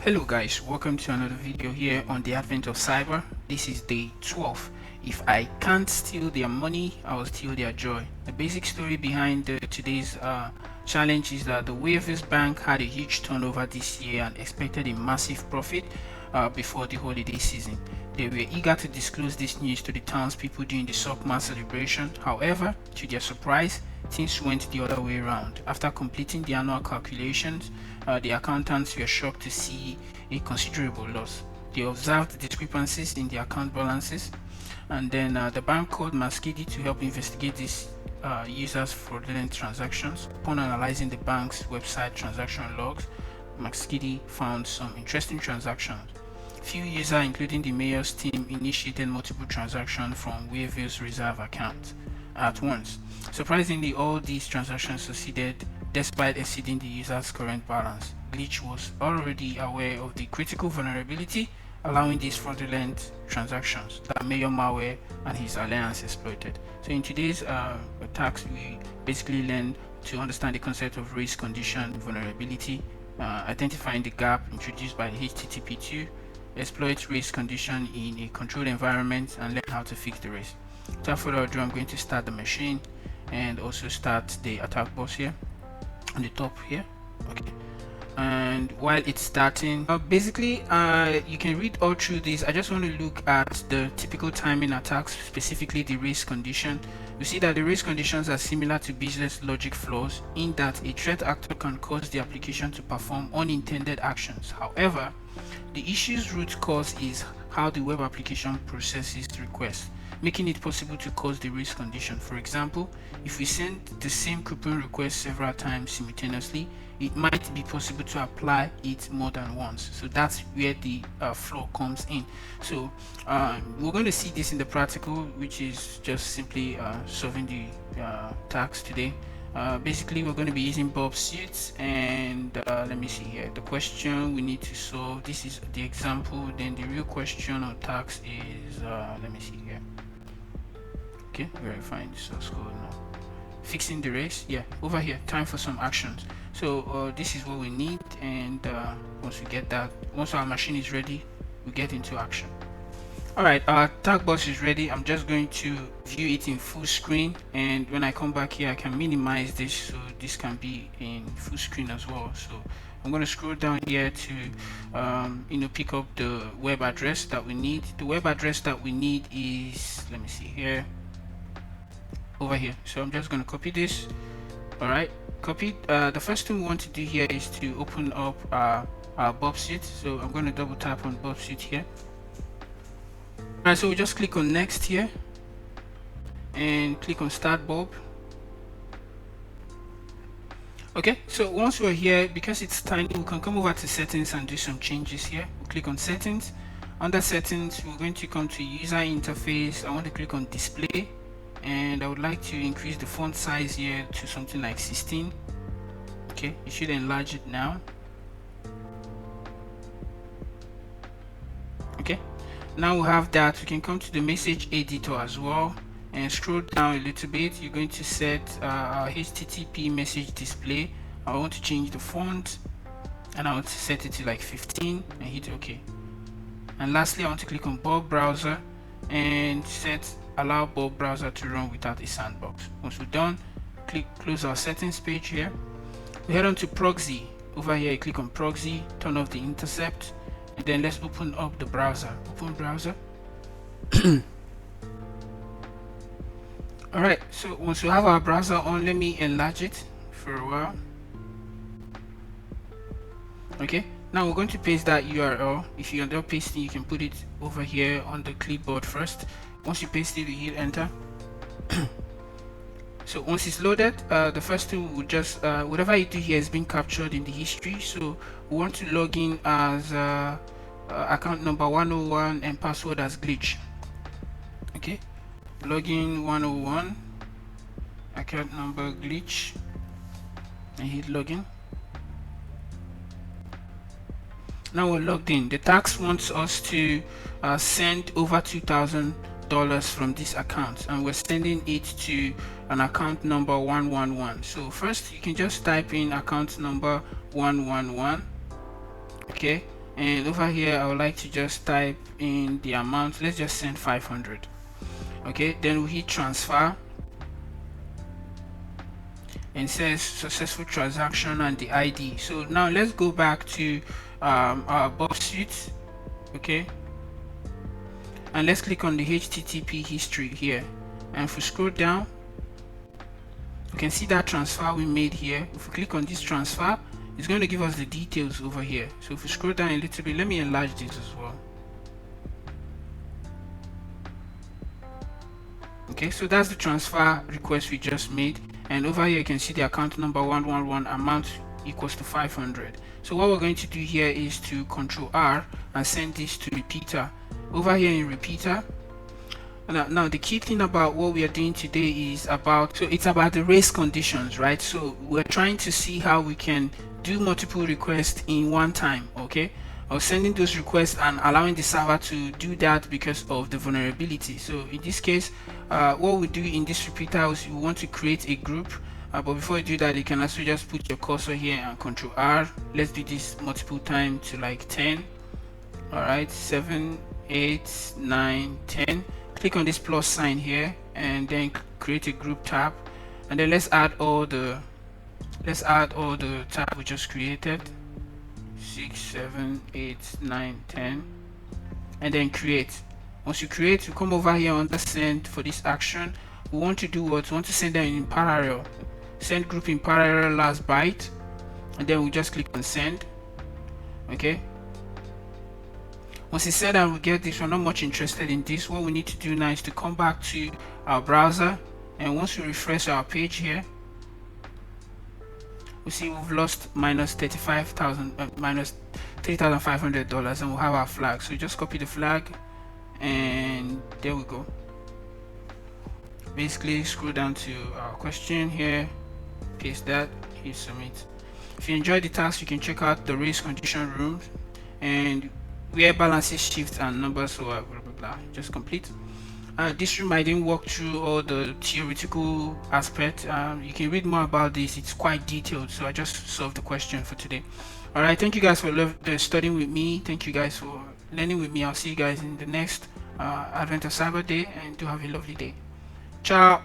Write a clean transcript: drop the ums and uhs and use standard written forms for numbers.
Hello guys, welcome to another video here on the advent of cyber. This is day 12. If I can't steal their money, I will steal their joy. The basic story behind today's challenge is that the Wavers Bank had a huge turnover this year and expected a massive profit before the holiday season. They were eager to disclose this news to the townspeople during the SOC-mas celebration. However, to their surprise, things went the other way around. After completing the annual calculations, the accountants were shocked to see a considerable loss. They observed discrepancies in the account balances, and then the bank called Maskedy to help investigate these users' fraudulent transactions. Upon analyzing the bank's website transaction logs, Maskedy found some interesting transactions. Few users, including the mayor's team, initiated multiple transactions from Wavers' reserve account at once. Surprisingly, all these transactions succeeded despite exceeding the user's current balance. Glitch was already aware of the critical vulnerability allowing these fraudulent transactions that Mayor Malware and his alliance exploited. So in today's attacks, we basically learn to understand the concept of race condition vulnerability, identifying the gap introduced by HTTP2, exploit race condition in a controlled environment, and learn how to fix the race. Without further ado, I'm going to start the machine and also start the attack box here on the top here. Okay, and while it's starting, basically you can read all through this. I just want to look at the typical timing attacks, specifically the race condition. You see that the race conditions are similar to business logic flaws in that a threat actor can cause the application to perform unintended actions. However, the issue's root cause is how the web application processes requests, making it possible to cause the race condition. For example, if we send the same coupon request several times simultaneously, it might be possible to apply it more than once. So that's where the flaw comes in. So we're going to see this in the practical, which is just simply solving the task today. Basically, we're going to be using burp suits, and let me see here. The question we need to solve, this is the example. Then the real question or task is let me see here. Okay, verifying the source code now. Fixing the race, yeah, over here. Time for some actions. So this is what we need, and once we get that, once our machine is ready, we get into action. Alright, our attack box is ready. I'm just going to view it in full screen, and when I come back here I can minimize this so this can be in full screen as well. So I'm going to scroll down here to pick up the web address that we need. The web address that we need is, let me see here, over here. So I'm just going to copy this. Alright, copy. The first thing we want to do here is to open up our burp suite. So I'm going to double tap on burp suite here. Alright, so we just click on next here and click on start burp. Okay, so once we're here, because it's tiny, we can come over to settings and do some changes here. We'll click on settings. Under settings, we're going to come to user interface. I want to click on display, and I would like to increase the font size here to something like 16. Okay, you should enlarge it now. Okay, now we have that. We can come to the message editor as well and scroll down a little bit. You're going to set our HTTP message display. I want to change the font, and I want to set it to like 15 and hit OK. And lastly, I want to click on burp browser and set allow burp browser to run without a sandbox. Once we're done, close our settings page here. We head on to proxy. Over here, you click on proxy, turn off the intercept, and then let's open up the browser. Open browser. Alright, so once we have our browser on, let me enlarge it for a while. Okay, now we're going to paste that URL. If you're done pasting, you can put it over here on the clipboard first. Once you paste it, you hit enter. So once it's loaded, the first thing we'll just whatever you do here is being captured in the history. So we want to log in as account number 101 and password as glitch. Okay, login 101, account number glitch, and hit login. Now we're logged in. The task wants us to send over $2,000 from this account, and we're sending it to an account number 111. So first you can just type in account number 111. Okay, and over here I would like to just type in the amount. Let's just send 500. Okay, then we hit transfer, and it says successful transaction and the ID. So now let's go back to our burp suite. Okay, and let's click on the HTTP history here, and if we scroll down, you can see that transfer we made here. If we click on this transfer, it's going to give us the details over here. So if we scroll down a little bit, let me enlarge this as well. Okay, so that's the transfer request we just made, and over here you can see the account number 111, amount equals to 500. So what we're going to do here is to Control R and send this to repeater. Over here in repeater, now the key thing about what we are doing today is it's about the race conditions, right? So we're trying to see how we can do multiple requests in one time. Okay, or sending those requests and allowing the server to do that because of the vulnerability. So in this case, what we do in this repeater is you want to create a group, but before you do that, you can also just put your cursor here and Control R. Let's do this multiple times to like 10. All right, 7, 8, 9, 10. Click on this plus sign here and then create a group tab, and then let's add all the tab we just created. 6, 7, 8, 9, 10, and then create. Once you create, you come over here under send. For this action, we want to do what? We want to send them in parallel. Send group in parallel last byte, and then we just click on send. Okay, once it's said and we get this, we're not much interested in this. What we need to do now is to come back to our browser, and once we refresh our page here, we see we've lost minus minus $3,500, and we'll have our flag. So just copy the flag, and there we go. Basically scroll down to our question here, paste that, hit submit. If you enjoyed the task, you can check out the race condition room and where balances, shifts, and numbers, so blah blah blah. Just complete. This room I didn't walk through all the theoretical aspect. You can read more about this. It's quite detailed, so I just solved the question for today. All right, thank you guys for studying with me. Thank you guys for learning with me. I'll see you guys in the next Advent of Cyber Day, and do have a lovely day. Ciao.